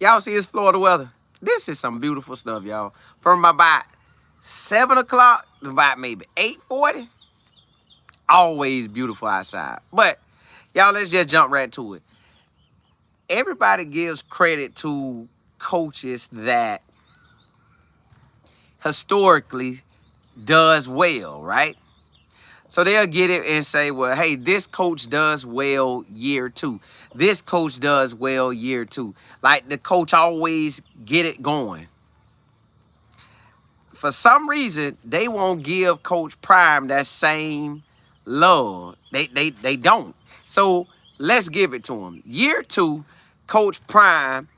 Y'all see this Florida weather? This is some beautiful stuff, y'all. From about 7 o'clock to about maybe 8:40, always beautiful outside. But y'all, let's just jump right to it. Everybody gives credit to coaches that historically does well, right? So they'll get it and say, well, hey, this coach does well year two. This coach does well year two. Like the coach always get it going. For some reason, they won't give Coach Prime that same love. They don't. So let's give it to him. Year two, Coach Prime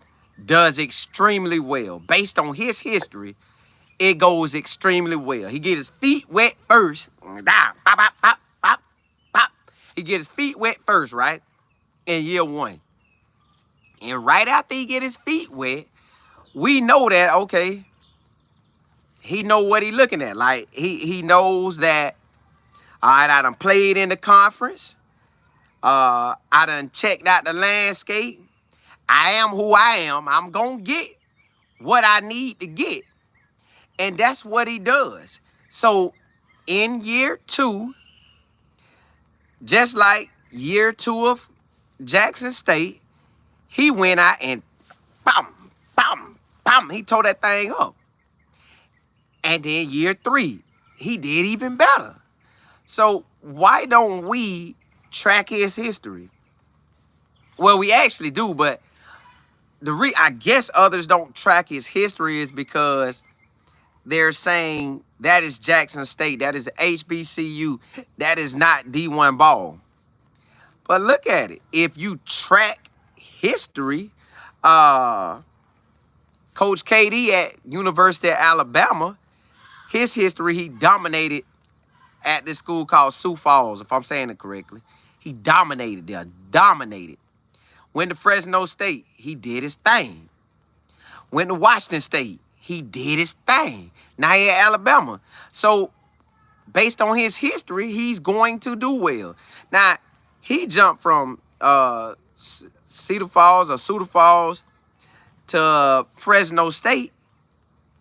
does extremely well. Based on his history, it goes extremely well. He get his feet wet first. Pop, pop, pop, pop, pop. He get his feet wet first, right? In year one. And right after he get his feet wet, we know that, okay, he know what he looking at. Like, he knows that, all right, I done played in the conference. I done checked out the landscape. I am who I am. I'm going to get what I need to get. And that's what he does. So in year two, just like year two of Jackson State, he went out and bam, bam, bam. He tore that thing up. And then year three, he did even better. So why don't we track his history? Well, we actually do, but I guess others don't track his history is because they're saying that is Jackson State, that is HBCU, that is not D1 ball. But look at it. If you track history, Coach KD at University of Alabama, his history, he dominated at this school called Sioux Falls, if I'm saying it correctly. He dominated there, dominated. Went to Fresno State, he did his thing. Went to Washington State, he did his thing. Now he at Alabama. So based on his history, he's going to do well. Now, he jumped from Cedar Falls to Fresno State,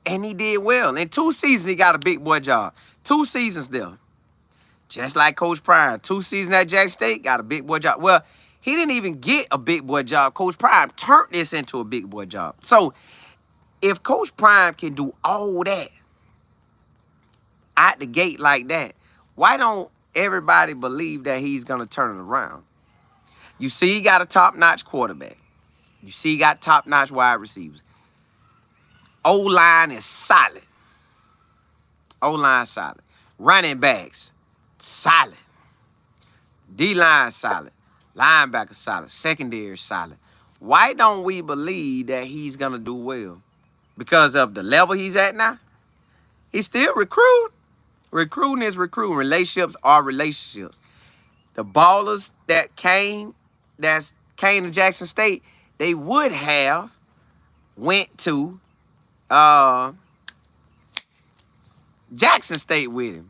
and he did well. In 2 seasons, he got a big boy job. 2 seasons there. Just like Coach Prime. 2 seasons at Jackson State, got a big boy job. Well, he didn't even get a big boy job. Coach Prime turned this into a big boy job. So if Coach Prime can do all that out the gate like that, why don't everybody believe that he's going to turn it around? You see he got a top-notch quarterback. You see he got top-notch wide receivers. O-line is solid. O-line solid. Running backs, solid. D-line solid. Linebacker solid. Secondary solid. Why don't we believe that he's going to do well? Because of the level he's at now? He's still recruiting. Recruiting is recruiting. Relationships are relationships. The ballers that came to Jackson State, they would have went to Jackson State with him.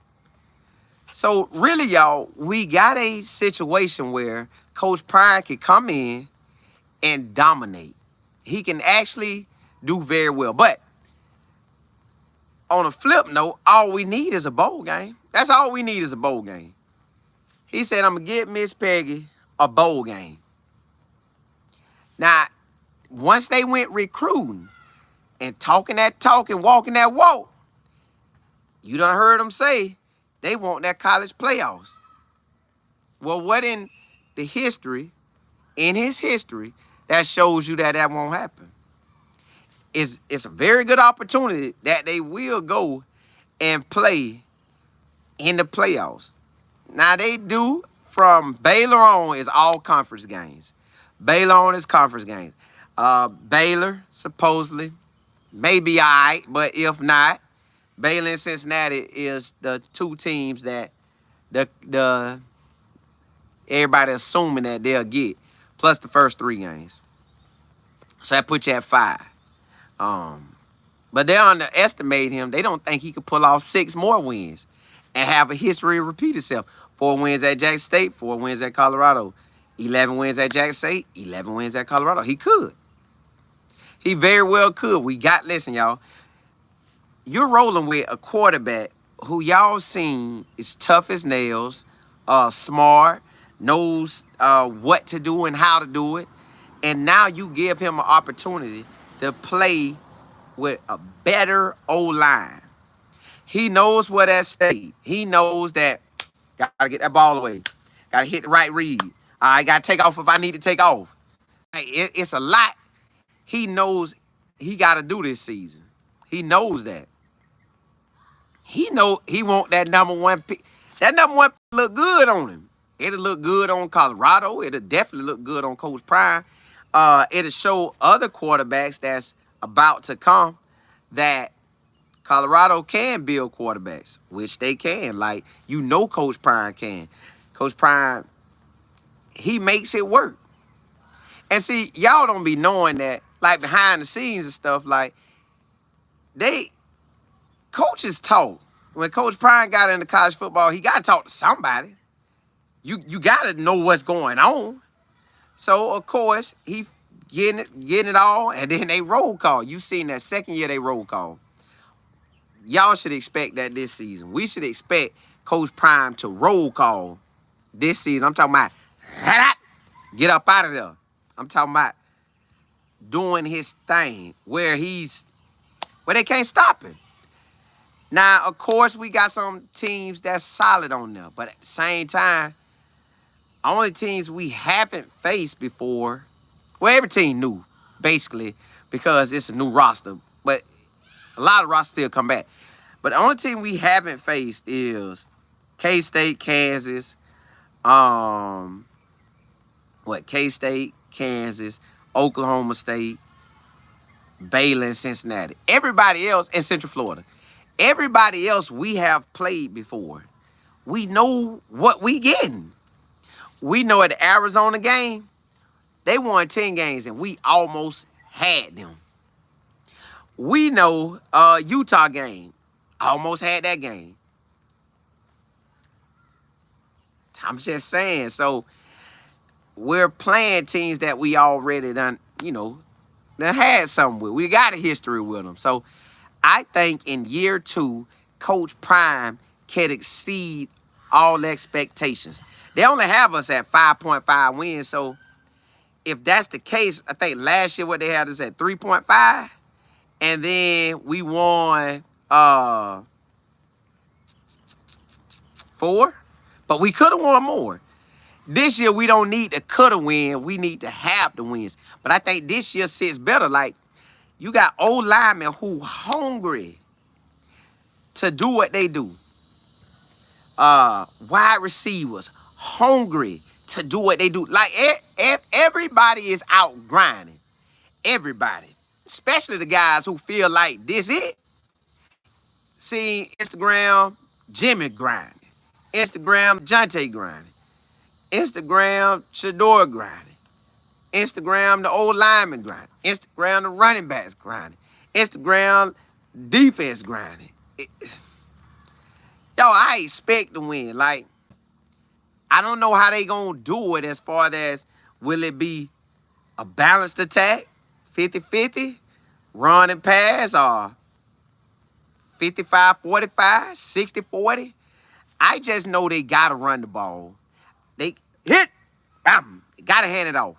So really, y'all, we got a situation where Coach Prime can come in and dominate. He can actually do very well. But on a flip note, all we need is a bowl game. That's all we need is a bowl game. He said, I'm going to get Miss Peggy a bowl game. Now, once they went recruiting and talking that talk and walking that walk, you done heard them say they want that college playoffs. Well, what in the history, in his history, that shows you that that won't happen? It's a very good opportunity that they will go and play in the playoffs. Now, they do from Baylor on is all conference games. Baylor on is conference games. Baylor, supposedly, may be all right, but if not, Baylor and Cincinnati is the 2 teams that the everybody assuming that they'll get, plus the first 3 games. So that puts you at 5. But they underestimate him. They don't think he could pull off 6 more wins and have a history repeat itself. 4 wins at Jackson State, 4 wins at Colorado, 11 wins at Jackson State, 11 wins at Colorado. He could. He very well could. Listen, y'all. You're rolling with a quarterback who y'all seen is tough as nails, smart, knows what to do and how to do it. And now you give him an opportunity to play with a better O-line. He knows what at stake. He knows that gotta get that ball away. Gotta hit the right read. I gotta take off if I need to take off. It's a lot he knows he gotta do this season. He knows that. He know he want that number one pick. That number one pick look good on him. It'll look good on Colorado. It'll definitely look good on Coach Prime. It'll show other quarterbacks that's about to come that Colorado can build quarterbacks, which they can. Like, Coach Prime can. Coach Prime, he makes it work. And see, y'all don't be knowing that, like, behind the scenes and stuff, like, coaches talk. When Coach Prime got into college football, he got to talk to somebody. You got to know what's going on. So, of course, he getting it all, and then they roll call. You seen that second year they roll call. Y'all should expect that this season. We should expect Coach Prime to roll call this season. I'm talking about get up out of there. I'm talking about doing his thing where they can't stop him. Now, of course, we got some teams that's solid on there, but at the same time, only teams we haven't faced before, well, every team new, basically, because it's a new roster, but a lot of rosters still come back. But the only team we haven't faced is K-State, Kansas, K-State, Kansas, Oklahoma State, Baylor, and Cincinnati. Everybody else in Central Florida. Everybody else we have played before. We know what we getting. We know at the Arizona game, they won 10 games and we almost had them. We know Utah game, almost had that game. I'm just saying. So we're playing teams that we already done had something with. We got a history with them. So I think in year 2, Coach Prime can exceed all expectations. They only have us at 5.5 wins. So if that's the case, I think last year what they had us at 3.5. And then we won 4. But we could have won more. This year we don't need to could have win. We need to have the wins. But I think this year sits better. Like, you got old linemen who hungry to do what they do. Wide receivers hungry to do what they do. Like, everybody is out grinding. Everybody. Especially the guys who feel like this it. See, Instagram, Jimmy grinding. Instagram, Jonte grinding. Instagram, Shador grinding. Instagram, the old lineman grinding. Instagram, the running backs grinding. Instagram, defense grinding. I expect to win. Like, I don't know how they gonna do it as far as will it be a balanced attack, 50-50, run and pass, or 55-45, 60-40. I just know they gotta run the ball. They hit, bam, gotta hand it off.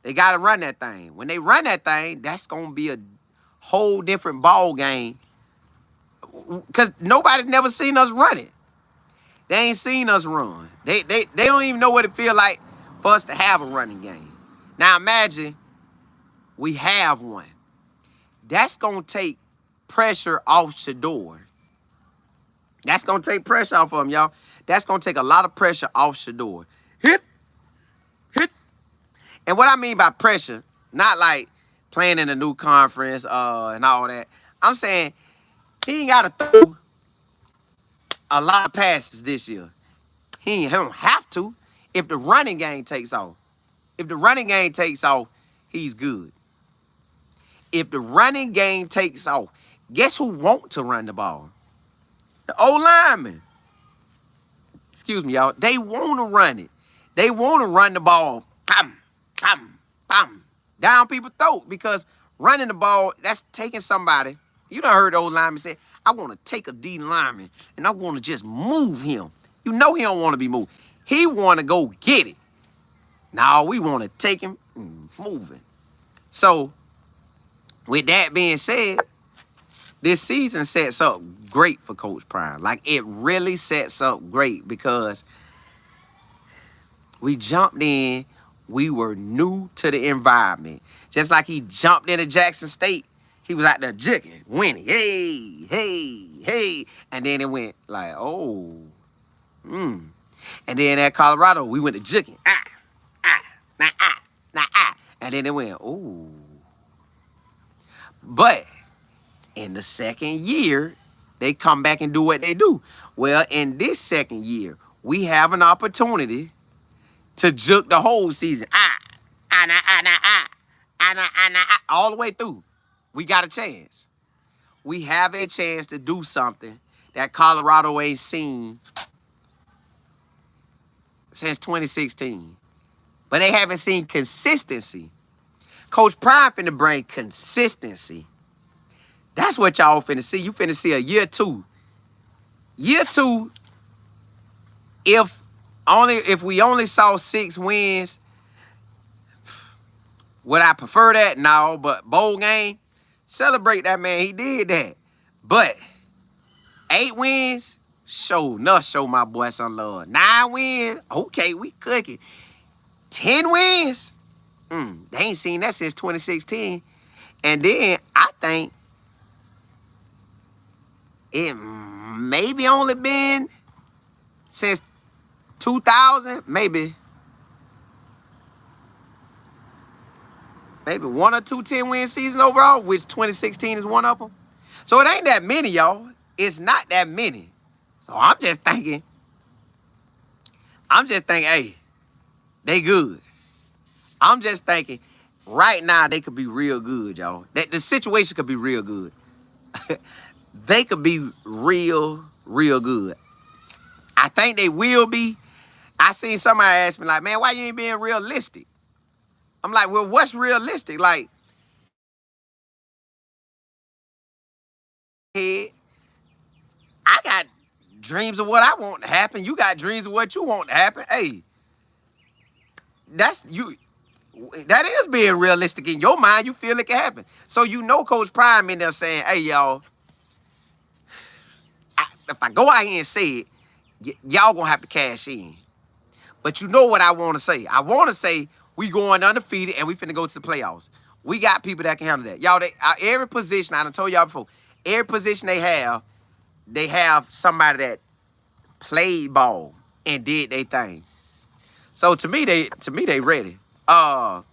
They gotta run that thing. When they run that thing, that's gonna be a whole different ball game. Cause nobody's never seen us run it. They ain't seen us run. They don't even know what it feel like for us to have a running game. Now imagine we have one. That's gonna take pressure off Shador. That's gonna take pressure off of him, y'all. That's gonna take a lot of pressure off Shador. Hit. And what I mean by pressure, not like playing in a new conference and all that. I'm saying he ain't gotta throw a lot of passes this year. He don't have to. If the running game takes off. If the running game takes off, he's good. If the running game takes off, guess who want to run the ball? The O-linemen. Excuse me, y'all. They want to run it. They want to run the ball. Bam, bam, bam. Down people's throat. Because Running the ball, that's taking somebody. You done heard old lineman say, I want to take a D lineman and I want to just move him. You know he don't want to be moved. He want to go get it. Now we want to take him and move him. So, with that being said, this season sets up great for Coach Prime. Like, it really sets up great because we jumped in. We were new to the environment. Just like he jumped into Jackson State, he was out there juking, winning. Hey, hey, hey. And then it went like, oh, And then at Colorado, we went to juking. And then it went, oh. But in the second year, they come back and do what they do. Well, in this second year, we have an opportunity to juke the whole season. All the way through. We got a chance. We have a chance to do something that Colorado ain't seen since 2016. But they haven't seen consistency. Coach Prime finna bring consistency. That's what y'all finna see. You finna see a year two. Year two, if we only saw 6 wins, would I prefer that? No, but bowl game, celebrate that man. He did that. But 8 wins, show my boy some love. 9 wins, okay, we cooking. 10 wins, they ain't seen that since 2016. And then I think it maybe only been since 2000, maybe 1 or 2 10-win seasons overall, which 2016 is one of them. So it ain't that many, y'all. It's not that many. So I'm just thinking, hey, they good. I'm just thinking, right now they could be real good, y'all. The situation could be real good. They could be real good. I think they will be. I seen somebody ask me, like, man, why you ain't being realistic? I'm like, well, what's realistic? Like, hey, I got dreams of what I want to happen. You got dreams of what you want to happen. Hey, that's you. That is being realistic in your mind. You feel it can happen. So you know Coach Prime in there saying, hey, y'all, if I go out here and say it, y'all gonna have to cash in. But you know what I want to say. I want to say we going undefeated and we finna go to the playoffs. We got people that can handle that. Y'all, every position, I done told y'all before, every position they have somebody that played ball and did their thing. So to me, they ready. Let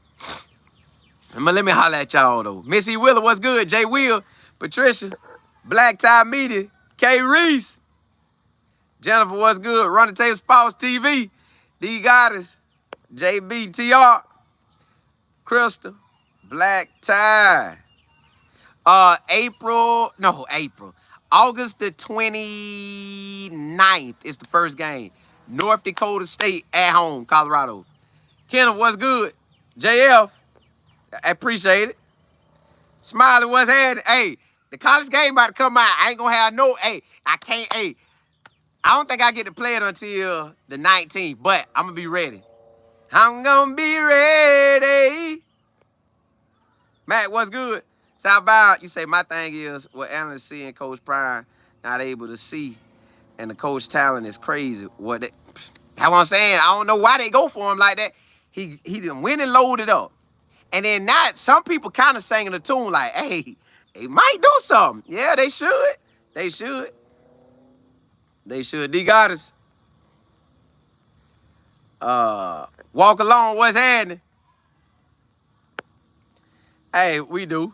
me holler at y'all though. Missy Wheeler, what's good? Jay Will, Patricia, Black Tie Media, K Reese, Jennifer, what's good? Run the Table Sports TV, D Goddess, JB TR, Crystal, Black Tie. August the 29th is the first game. North Dakota State at home, Colorado. Kenneth, what's good? JF, I appreciate it. Smiley, what's happening? Hey, the college game about to come out. I ain't gonna have no, I don't think I get to play it until the 19th, but I'm gonna be ready. I'm gonna be ready. Matt, what's good? Southbound, you say my thing is what analysts see in Coach Prime not able to see, and the coach talent is crazy. How I'm saying, I don't know why they go for him like that. He done went and loaded up. And then now some people kind of singing the tune like, hey, they might do something. Yeah, they should. They should. D Goddess. Walk along, what's happening? Hey, we do.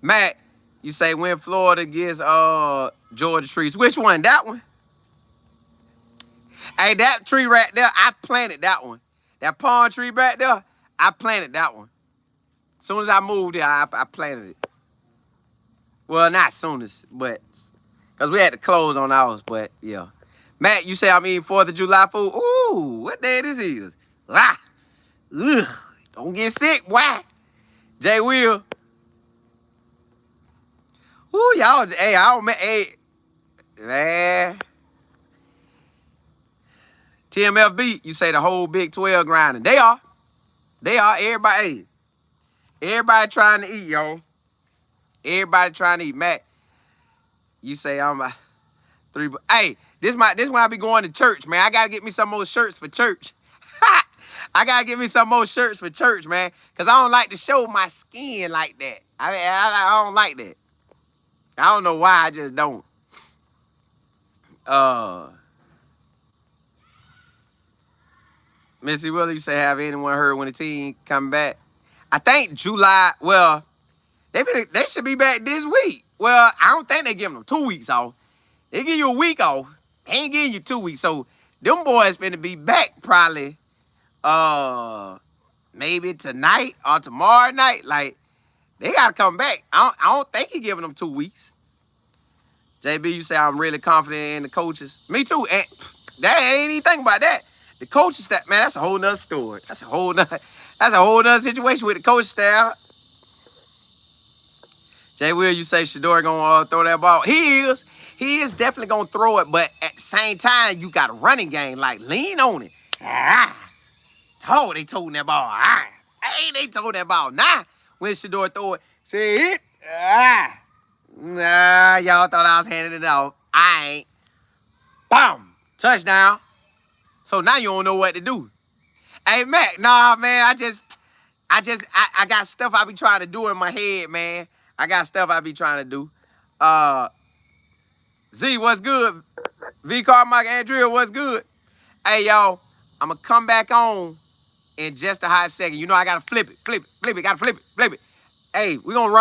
Matt, you say when Florida gets Georgia trees. Which one? That one? Hey, that tree right there, I planted that one. That palm tree back there, I planted that one. As soon as I moved there, I planted it. Well, not soon as, but because we had to close on ours, but yeah. Matt, you say I'm eating 4th of July food? Ooh, what day this is? Ah, ugh, don't get sick, boy. Jay Will, y'all, hey, I don't, hey, man. TMFB, you say the whole Big 12 grinding. They are. They are. Everybody, hey, everybody trying to eat, yo. Everybody trying to eat. Matt, you say I'm a three. Hey, this when I be going to church, man. I gotta get me some more shirts for church. I gotta get me some more shirts for church, man. Cause I don't like to show my skin like that. I don't like that. I don't know why. I just don't. Missy Willie, you say, have anyone heard when the team come back? I think July. Well, they should be back this week. Well, I don't think they giving them 2 weeks off. They give you a week off. They ain't giving you 2 weeks. So them boys finna be back probably maybe tonight or tomorrow night. Like, they gotta come back. I don't think he giving them 2 weeks. JB, you say I'm really confident in the coaches. Me too. And that ain't even think about that. The coaching staff, man, that's a whole nother story. That's a whole nother situation with the coaching staff. Jay Will, you say Shador gonna throw that ball. He is definitely gonna throw it, but at the same time, you got a running game. Like, lean on it. Oh, they told that ball. Hey, they told that ball. Nah, when Shador throw it, say it. Nah, y'all thought I was handing it off. I ain't. Boom. Touchdown. So now you don't know what to do. Hey, Mac, nah, man, I got stuff I be trying to do in my head, man. I got stuff I be trying to do. Z, what's good? V Carmichael, Andrea, what's good? Hey, y'all, I'm going to come back on in just a hot second. You know I got to flip it, gotta flip it. Hey, we going to run.